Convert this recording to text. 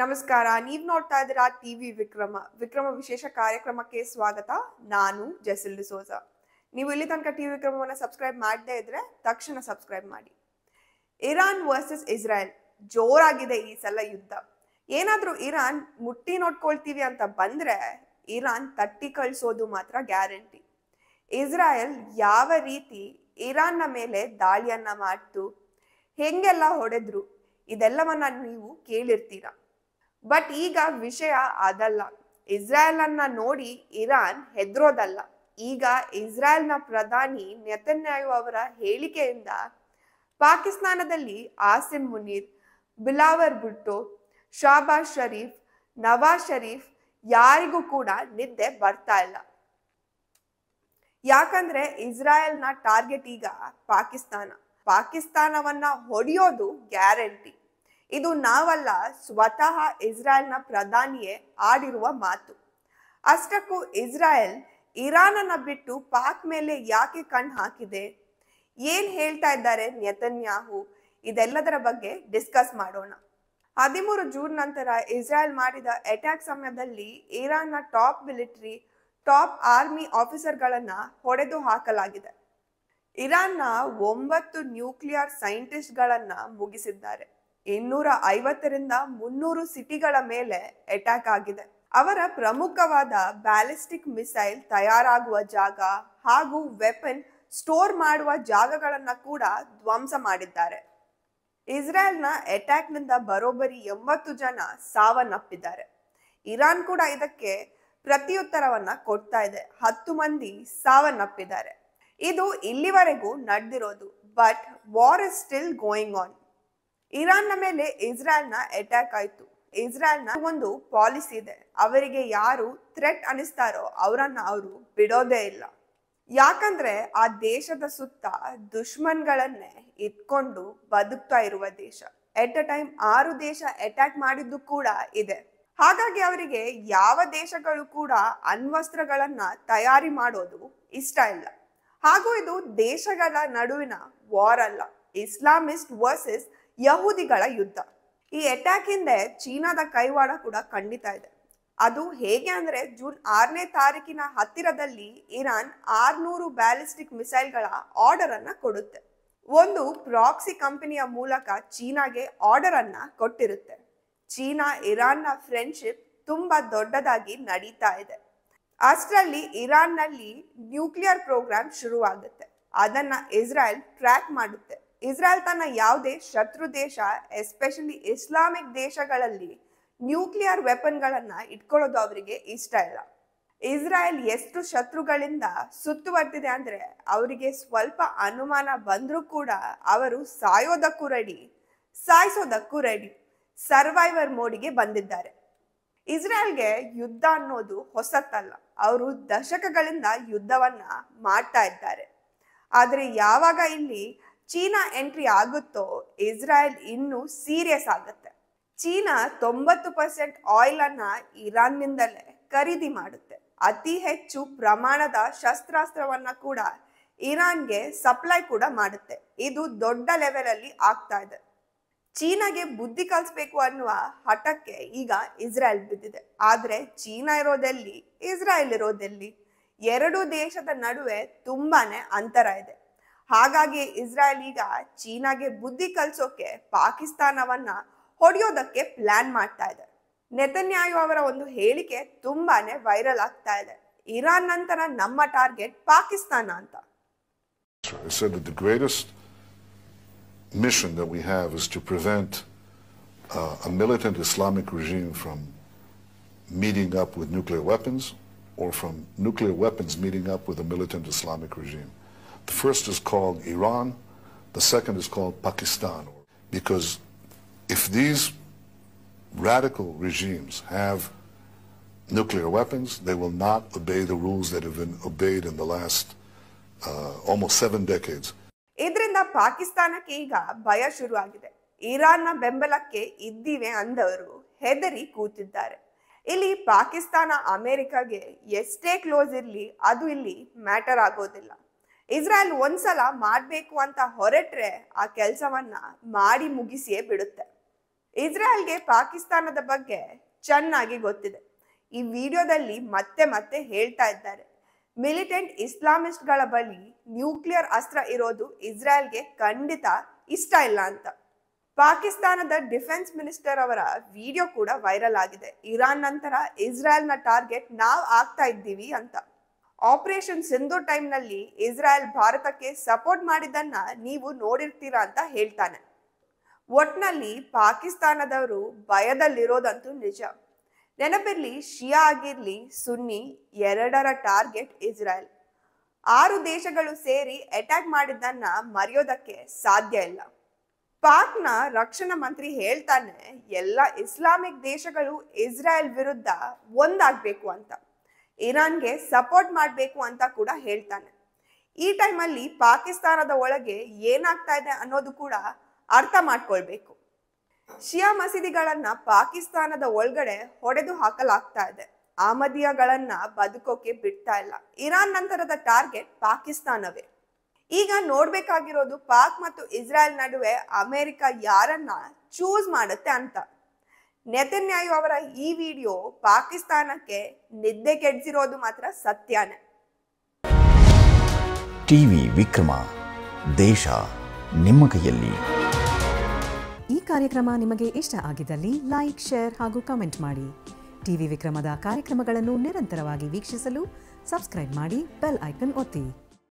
ನಮಸ್ಕಾರ. ನೀವು ನೋಡ್ತಾ ಇದ್ದೀರಾ ಟಿವಿ ವಿಕ್ರಮ ವಿಶೇಷ ಕಾರ್ಯಕ್ರಮಕ್ಕೆ ಸ್ವಾಗತ. ನಾನು ಜೆಸಿಲ್ ಡಿಸೋಜಾ. ನೀವು ಇಲ್ಲಿ ತನಕ ಟಿವಿ ವಿಕ್ರಮವನ್ನು ಸಬ್ಸ್ಕ್ರೈಬ್ ಮಾಡದೇ ಇದ್ರೆ ತಕ್ಷಣ ಸಬ್ಸ್ಕ್ರೈಬ್ ಮಾಡಿ. ಇರಾನ್ ವರ್ಸಸ್ ಇಸ್ರಾಯೇಲ್ ಜೋರಾಗಿದೆ ಈ ಸಲ ಯುದ್ಧ. ಏನಾದ್ರೂ ಇರಾನ್ ಮುಟ್ಟಿ ನೋಡ್ಕೊಳ್ತೀವಿ ಅಂತ ಬಂದ್ರೆ ಇರಾನ್ ತಟ್ಟಿ ಕಳಿಸೋದು ಮಾತ್ರ ಗ್ಯಾರಂಟಿ. ಇಸ್ರಾಯೇಲ್ ಯಾವ ರೀತಿ ಇರಾನ್ನ ಮೇಲೆ ದಾಳಿಯನ್ನ ಮಾಡ್ತು, ಹೆಂಗೆಲ್ಲ ಹೊಡೆದ್ರು, ಇದೆಲ್ಲವನ್ನ ನೀವು ಕೇಳಿರ್ತೀರಾ. ಬಟ್ ಈಗ ವಿಷಯ ಅದಲ್ಲ. ಇಸ್ರಾಯೇಲ್ ಅನ್ನ ನೋಡಿ ಇರಾನ್ ಹೆದ್ರೋದಲ್ಲ. ಈಗ ಇಸ್ರಾಯೇಲ್ನ ಪ್ರಧಾನಿ ನೆತನ್ಯಾಹು ಅವರ ಹೇಳಿಕೆಯಿಂದ ಪಾಕಿಸ್ತಾನದಲ್ಲಿ ಆಸಿಮ್ ಮುನೀರ್, ಬಿಲಾವರ್ ಭುಟ್ಟೋ, ಶಾಬಾಜ್ ಶರೀಫ್, ನವಾಜ್ ಶರೀಫ್ ಯಾರಿಗೂ ಕೂಡ ನಿದ್ದೆ ಬರ್ತಾ ಇಲ್ಲ. ಯಾಕಂದ್ರೆ ಇಸ್ರಾಯೇಲ್ನ ಟಾರ್ಗೆಟ್ ಈಗ ಪಾಕಿಸ್ತಾನವನ್ನ ಹೊಡೆಯೋದು ಗ್ಯಾರಂಟಿ. ಇದು ನಾವಲ್ಲ, ಸ್ವತಃ ಇಸ್ರಾಯೇಲ್ನ ಪ್ರಧಾನಿಯೇ ಆಡಿರುವ ಮಾತು. ಅಷ್ಟಕ್ಕೂ ಇಸ್ರಾಯೇಲ್ ಇರಾನನ್ನ ಬಿಟ್ಟು ಪಾಕ್ ಮೇಲೆ ಯಾಕೆ ಕಣ್ಣು ಹಾಕಿದೆ, ಏನ್ ಹೇಳ್ತಾ ಇದ್ದಾರೆ ನೆತನ್ಯಾಹು, ಇದೆಲ್ಲದರ ಬಗ್ಗೆ ಡಿಸ್ಕಸ್ ಮಾಡೋಣ. 13 ಜೂನ್ ನಂತರ ಇಸ್ರಾಯೇಲ್ ಮಾಡಿದ ಅಟ್ಯಾಕ್ ಸಮಯದಲ್ಲಿ ಇರಾನ್ನ ಟಾಪ್ ಆರ್ಮಿ ಆಫೀಸರ್ಗಳನ್ನ ಹೊಡೆದು ಹಾಕಲಾಗಿದೆ. ಇರಾನ್ನ 9 ನ್ಯೂಕ್ಲಿಯರ್ ಸೈಂಟಿಸ್ಟ್ಗಳನ್ನ ಮುಗಿಸಿದ್ದಾರೆ. 250ರಿಂದ 300 ಸಿಟಿಗಳ ಮೇಲೆ ಅಟ್ಯಾಕ್ ಆಗಿದೆ. ಅವರ ಪ್ರಮುಖವಾದ ಬ್ಯಾಲಿಸ್ಟಿಕ್ ಮಿಸೈಲ್ ತಯಾರಾಗುವ ಜಾಗ ಹಾಗೂ ವೆಪನ್ ಸ್ಟೋರ್ ಮಾಡುವ ಜಾಗಗಳನ್ನ ಕೂಡ ಧ್ವಂಸ ಮಾಡಿದ್ದಾರೆ. ಇಸ್ರಾಯೇಲ್ನ ಅಟ್ಯಾಕ್ ನಿಂದ ಬರೋಬ್ಬರಿ 80 ಜನ ಸಾವನ್ನಪ್ಪಿದ್ದಾರೆ. ಇರಾನ್ ಕೂಡ ಇದಕ್ಕೆ ಪ್ರತ್ಯುತ್ತರವನ್ನ ಕೊಡ್ತಾ ಇದೆ. 10 ಮಂದಿ ಸಾವನ್ನಪ್ಪಿದ್ದಾರೆ. ಇದು ಇಲ್ಲಿವರೆಗೂ ನಡೆದಿರೋದು. But war is still going on. ಇರಾನ್ನ ಮೇಲೆ ಇಸ್ರಾಯೇಲ್ನ ಅಟ್ಯಾಕ್ ಆಯ್ತು. ಇಸ್ರಾಯೇಲ್ನ ಒಂದು ಪಾಲಿಸಿ ಇದೆ, ಅವರಿಗೆ ಯಾರು ಥ್ರೆಟ್ ಅನಿಸ್ತಾರೋ ಅವರನ್ನ ಅವರು ಬಿಡೋದೇ ಇಲ್ಲ. ಯಾಕಂದ್ರೆ ಆ ದೇಶದ ಸುತ್ತ ದುಶ್ಮನ್ಗಳನ್ನೇ ಇಟ್ಕೊಂಡು ಬದುಕ್ತಾ ಇರುವ ದೇಶ. ಎಟ್ ಅ ಟೈಮ್ 6 ದೇಶ ಅಟ್ಯಾಕ್ ಮಾಡಿದ್ದು ಕೂಡ ಇದೆ. ಹಾಗಾಗಿ ಅವರಿಗೆ ಯಾವ ದೇಶಗಳು ಕೂಡ ಅಣ್ವಸ್ತ್ರಗಳನ್ನ ತಯಾರಿ ಮಾಡೋದು ಇಷ್ಟ ಇಲ್ಲ. ಹಾಗೂ ಇದು ದೇಶಗಳ ನಡುವಿನ ವಾರ್ ಅಲ್ಲ, ಇಸ್ಲಾಮಿಸ್ಟ್ ವರ್ಸಸ್ ಯಹೂದಿಗಳ ಯುದ್ಧ. ಈ ಅಟ್ಯಾಕ್ ಹಿಂದೆ ಚೀನಾದ ಕೈವಾಡ ಕೂಡ ಖಂಡಿತ ಇದೆ. ಅದು ಹೇಗೆ ಅಂದ್ರೆ ಜೂನ್ 6ನೇ ತಾರೀಕಿನ ಹತ್ತಿರದಲ್ಲಿ ಇರಾನ್ 600 ಬ್ಯಾಲಿಸ್ಟಿಕ್ ಮಿಸೈಲ್ಗಳ ಆರ್ಡರ್ ಅನ್ನ ಕೊಡುತ್ತೆ. ಒಂದು ಪ್ರಾಕ್ಸಿ ಕಂಪನಿಯ ಮೂಲಕ ಚೀನಾಗೆ ಆರ್ಡರ್ ಅನ್ನ ಕೊಟ್ಟಿರುತ್ತೆ. ಚೀನಾ ಇರಾನ್ನ ಫ್ರೆಂಡ್ಶಿಪ್ ತುಂಬಾ ದೊಡ್ಡದಾಗಿ ನಡೀತಾ ಇದೆ. ಅಷ್ಟರಲ್ಲಿ ಇರಾನ್ನಲ್ಲಿ ನ್ಯೂಕ್ಲಿಯರ್ ಪ್ರೋಗ್ರಾಮ್ ಶುರುವಾಗುತ್ತೆ. ಅದನ್ನ ಇಸ್ರಾಯೇಲ್ ಟ್ರ್ಯಾಕ್ ಮಾಡುತ್ತೆ. ಇಸ್ರಾಯೇಲ್ ತನ್ನ ಯಾವುದೇ ಶತ್ರು ದೇಶ, ಎಸ್ಪೆಷಲಿ ಇಸ್ಲಾಮಿಕ್ ದೇಶಗಳಲ್ಲಿ ನ್ಯೂಕ್ಲಿಯರ್ ವೆಪನ್ಗಳನ್ನ ಇಟ್ಕೊಳ್ಳೋದು ಅವರಿಗೆ ಇಷ್ಟ ಇಲ್ಲ. ಇಸ್ರಾಯೇಲ್ ಎಷ್ಟು ಶತ್ರುಗಳಿಂದ ಸುತ್ತುವರೆದಿದೆ ಅಂದ್ರೆ ಅವರಿಗೆ ಸ್ವಲ್ಪ ಅನುಮಾನ ಬಂದ್ರೂ ಕೂಡ ಅವರು ಸಾಯೋದಕ್ಕೂ ರೆಡಿ, ಸಾಯಿಸೋದಕ್ಕೂ ರೆಡಿ, ಸರ್ವೈವರ್ ಮೋಡಿಗೆ ಬಂದಿದ್ದಾರೆ. ಇಸ್ರಾಯೇಲ್ಗೆ ಯುದ್ಧ ಅನ್ನೋದು ಹೊಸತಲ್ಲ. ಅವರು ದಶಕಗಳಿಂದ ಯುದ್ಧವನ್ನ ಮಾಡ್ತಾ ಇದ್ದಾರೆ. ಆದ್ರೆ ಯಾವಾಗ ಇಲ್ಲಿ ಚೀನಾ ಎಂಟ್ರಿ ಆಗುತ್ತೋ ಇಸ್ರಾಯೇಲ್ ಇನ್ನೂ ಸೀರಿಯಸ್ ಆಗುತ್ತೆ. ಚೀನಾ 90% ಆಯಿಲ್ ಅನ್ನ ಇರಾನ್ನಿಂದಲೇ ಖರೀದಿ ಮಾಡುತ್ತೆ. ಅತಿ ಹೆಚ್ಚು ಪ್ರಮಾಣದ ಶಸ್ತ್ರಾಸ್ತ್ರವನ್ನ ಕೂಡ ಇರಾನ್ಗೆ ಸಪ್ಲೈ ಕೂಡ ಮಾಡುತ್ತೆ. ಇದು ದೊಡ್ಡ ಲೆವೆಲ್ ಅಲ್ಲಿ ಆಗ್ತಾ ಇದೆ. ಚೀನಾಗೆ ಬುದ್ಧಿ ಕಲಿಸ್ಬೇಕು ಅನ್ನುವ ಹಠಕ್ಕೆ ಈಗ ಇಸ್ರಾಯೇಲ್ ಬಿದ್ದಿದೆ. ಆದ್ರೆ ಚೀನಾ ಇರೋದೆಲ್ಲಿ, ಇಸ್ರಾಯೇಲ್ ಇರೋದೆಲ್ಲಿ? ಎರಡು ದೇಶದ ನಡುವೆ ತುಂಬಾನೇ ಅಂತರ ಇದೆ. ಹಾಗಾಗಿ ಇಸ್ರಾಯೇಲ್ ಈಗ ಚೀನಾಗೆ ಬುದ್ಧಿ ಕಲಿಸೋಕೆ ಪಾಕಿಸ್ತಾನವನ್ನ ಹೊಡೆಯೋದಕ್ಕೆ ಪ್ಲಾನ್ ಮಾಡ್ತಾ ಇದೆ. ನೆತನ್ಯಾಹು ಅವರ ಒಂದು ಹೇಳಿಕೆ ತುಂಬಾನೇ ವೈರಲ್ ಆಗ್ತಾ ಇದೆ. ಇರಾನ್ ನಂತರ ನಮ್ಮ ಟಾರ್ಗೆಟ್ ಪಾಕಿಸ್ತಾನ ಅಂತ. I said that the greatest mission that we have is to prevent a militant Islamic regime from meeting up with nuclear weapons or from nuclear weapons meeting up with a militant Islamic regime. The first is called Iran, the second is called Pakistan. Because if these radical regimes have nuclear weapons, they will not obey the rules that have been obeyed in the last almost 7 decades. ಇದರಿಂದ ಪಾಕಿಸ್ತಾನಕ್ಕೆ ಈಗ ಭಯ ಶುರುವಾಗಿದೆ. ಇರಾನ್ನ ಬೆಂಬಲಕ್ಕೆ ಇದ್ದೀವಿ ಅಂದವರು ಹೆದರಿ ಕೂತಿದ್ದಾರೆ. ಇಲ್ಲಿ ಪಾಕಿಸ್ತಾನ ಅಮೆರಿಕಾಗೆ ಎಷ್ಟೇ ಕ್ಲೋಸ್ ಇರ್ಲಿ ಅದು ಇಲ್ಲಿ ಮ್ಯಾಟರ್ ಆಗೋದಿಲ್ಲ. ಇಸ್ರಾಯೇಲ್ ಒಂದ್ಸಲ ಮಾಡ್ಬೇಕು ಅಂತ ಹೊರಟ್ರೆ ಆ ಕೆಲಸವನ್ನ ಮಾಡಿ ಮುಗಿಸಿಯೇ ಬಿಡುತ್ತೆ. ಇಸ್ರಾಯೇಲ್ಗೆ ಪಾಕಿಸ್ತಾನದ ಬಗ್ಗೆ ಚೆನ್ನಾಗಿ ಗೊತ್ತಿದೆ. ಈ ವಿಡಿಯೋದಲ್ಲಿ ಮತ್ತೆ ಮತ್ತೆ ಹೇಳ್ತಾ ಇದ್ದಾರೆ, ಮಿಲಿಟೆಂಟ್ ಇಸ್ಲಾಮಿಸ್ಟ್ಗಳ ಬಳಿ ನ್ಯೂಕ್ಲಿಯರ್ ಅಸ್ತ್ರ ಇರೋದು ಇಸ್ರಾಯೇಲ್ಗೆ ಖಂಡಿತ ಇಷ್ಟ ಇಲ್ಲ ಅಂತ. ಪಾಕಿಸ್ತಾನದ ಡಿಫೆನ್ಸ್ ಮಿನಿಸ್ಟರ್ ಅವರ ವಿಡಿಯೋ ಕೂಡ ವೈರಲ್ ಆಗಿದೆ. ಇರಾನ್ ನಂತರ ಇಸ್ರಾಯೇಲ್ನ ಟಾರ್ಗೆಟ್ ನಾವ್ ಆಗ್ತಾ ಇದ್ದೀವಿ ಅಂತ. ಆಪರೇಷನ್ ಸಿಂಧೂರ್ ಟೈಮ್ ನಲ್ಲಿ ಇಸ್ರಾಯೇಲ್ ಭಾರತಕ್ಕೆ ಸಪೋರ್ಟ್ ಮಾಡಿದ್ದನ್ನ ನೀವು ನೋಡಿರ್ತೀರಾ ಅಂತ ಹೇಳ್ತಾನೆ. ಒಟ್ನಲ್ಲಿ ಪಾಕಿಸ್ತಾನದವರು ಭಯದಲ್ಲಿರೋದಂತೂ ನಿಜ. ನೆನಪಿರ್ಲಿ, ಶಿಯಾ ಆಗಿರ್ಲಿ ಸುನ್ನಿ ಎರಡರ ಟಾರ್ಗೆಟ್ ಇಸ್ರಾಯೇಲ್. 6 ದೇಶಗಳು ಸೇರಿ ಅಟ್ಯಾಕ್ ಮಾಡಿದ್ದನ್ನ ಮರೆಯೋದಕ್ಕೆ ಸಾಧ್ಯ ಇಲ್ಲ. ಪಾಕ್ನ ರಕ್ಷಣಾ ಮಂತ್ರಿ ಹೇಳ್ತಾನೆ, ಎಲ್ಲ ಇಸ್ಲಾಮಿಕ್ ದೇಶಗಳು ಇಸ್ರಾಯೇಲ್ ವಿರುದ್ಧ ಒಂದಾಗಬೇಕು ಅಂತ, ಇರಾನ್ಗೆ ಸಪೋರ್ಟ್ ಮಾಡಬೇಕು ಅಂತ ಕೂಡ ಹೇಳ್ತಾನೆ. ಈ ಟೈಮಲ್ಲಿ ಪಾಕಿಸ್ತಾನದ ಒಳಗೆ ಏನಾಗ್ತಾ ಇದೆ ಅನ್ನೋದು ಕೂಡ ಅರ್ಥ ಮಾಡ್ಕೊಳ್ಬೇಕು. ಶಿಯಾ ಮಸೀದಿಗಳನ್ನ ಪಾಕಿಸ್ತಾನದ ಒಳಗಡೆ ಹೊಡೆದು ಹಾಕಲಾಗ್ತಾ ಇದೆ. ಅಹಮದಿಯಾಗಳನ್ನ ಬದುಕೋಕೆ ಬಿಡ್ತಾ ಇಲ್ಲ. ಇರಾನ್ ನಂತರದ ಟಾರ್ಗೆಟ್ ಪಾಕಿಸ್ತಾನವೇ. ಈಗ ನೋಡ್ಬೇಕಾಗಿರೋದು ಪಾಕ್ ಮತ್ತು ಇಸ್ರಾಯೇಲ್ ನಡುವೆ ಅಮೆರಿಕ ಯಾರನ್ನ ಚೂಸ್ ಮಾಡುತ್ತೆ ಅಂತ. ನೆತನ್ಯಾಹು ಅವರ ಈ ವಿಡಿಯೋ ಪಾಕಿಸ್ತಾನಕ್ಕೆ ನಿದ್ದೆ ಕೆಡಿಸಿರೋದು ಮಾತ್ರ ಸತ್ಯನೇ. ಟಿವಿ ವಿಕ್ರಮ, ದೇಶ ನಿಮ್ಮ ಕೈಯಲ್ಲಿ. ಈ ಕಾರ್ಯಕ್ರಮ ನಿಮಗೆ ಇಷ್ಟ ಆಗಿದ್ದಲ್ಲಿ ಲೈಕ್, ಶೇರ್ ಹಾಗೂ ಕಮೆಂಟ್ ಮಾಡಿ. ಟಿವಿ ವಿಕ್ರಮದ ಕಾರ್ಯಕ್ರಮಗಳನ್ನು ನಿರಂತರವಾಗಿ ವೀಕ್ಷಿಸಲು ಸಬ್ಸ್ಕ್ರೈಬ್ ಮಾಡಿ, ಬೆಲ್ ಐಕನ್ ಒತ್ತಿ.